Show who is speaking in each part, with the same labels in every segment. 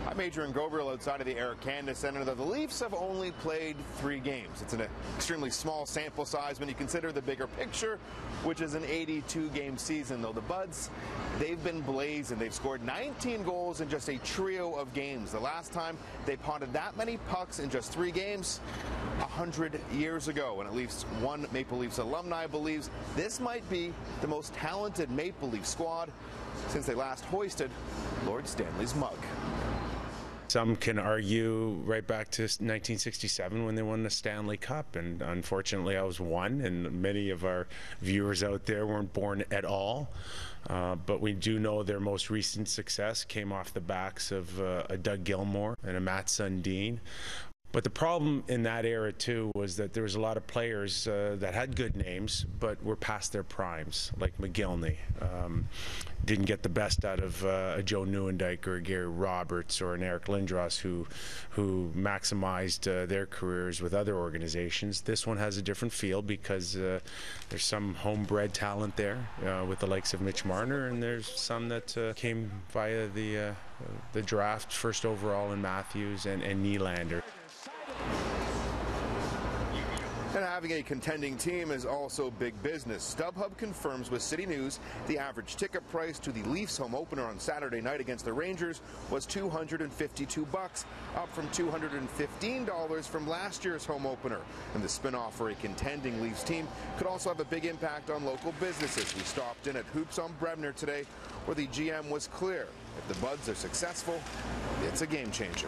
Speaker 1: I'm Adrian Ghobrial outside of the Air Canada Centre. The Leafs have only played 3 games. It's an extremely small sample size when you consider the bigger picture, which is an 82-game season. Though the Buds, they've been blazing. They've scored 19 goals in just a trio of games. The last time they potted that many pucks in just 3 games, 100 years ago. And at least one Maple Leafs alumni believes this might be the most talented Maple Leaf squad since they last hoisted Lord Stanley's mug.
Speaker 2: Some can argue right back to 1967 when they won the Stanley Cup, and unfortunately I was one, and many of our viewers out there weren't born at all. But we do know their most recent success came off the backs of a Doug Gilmour and a Matt Sundin. But the problem in that era, too, was that there was a lot of players that had good names, but were past their primes, like McGillney. Didn't get the best out of a Joe Nieuwendyk or a Gary Roberts or an Eric Lindros who maximized their careers with other organizations. This one has a different feel because there's some homebred talent there with the likes of Mitch Marner, and there's some that came via the draft, first overall in Matthews and Nylander.
Speaker 1: And having a contending team is also big business. StubHub confirms with CityNews the average ticket price to the Leafs home opener on Saturday night against the Rangers was $252, up from $215 from last year's home opener. And the spin-off for a contending Leafs team could also have a big impact on local businesses. We stopped in at Hoops on Bremner today, where the GM was clear. If the Buds are successful, it's a game changer.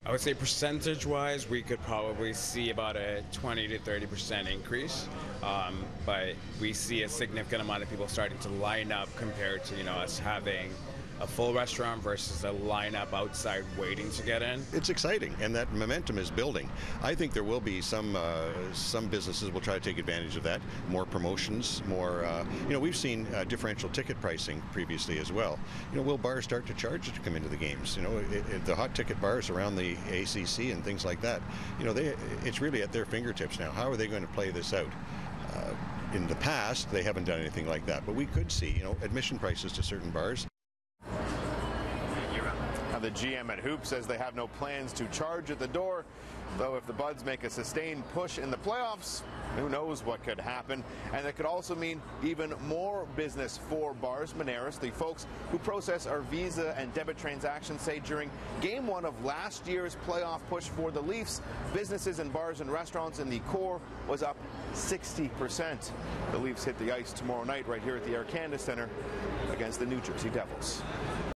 Speaker 3: I would say percentage-wise, we could probably see about a 20 to 30% increase, but we see a significant amount of people starting to line up compared to us having a full restaurant versus a lineup outside waiting to get in.
Speaker 4: It's exciting, and that momentum is building. I think there will be some businesses will try to take advantage of that. More promotions, more. We've seen differential ticket pricing previously as well. Will bars start to charge to come into the games? The hot ticket bars around the ACC and things like that. It's really at their fingertips now. How are they going to play this out? In the past, they haven't done anything like that, but we could see, admission prices to certain bars.
Speaker 1: The GM at Hoop says they have no plans to charge at the door, though if the Buds make a sustained push in the playoffs, who knows what could happen. And that could also mean even more business for bars. Moneris, the folks who process our Visa and debit transactions, say during Game 1 of last year's playoff push for the Leafs, businesses and bars and restaurants in the core was up 60%. The Leafs hit the ice tomorrow night right here at the Air Canada Centre against the New Jersey Devils.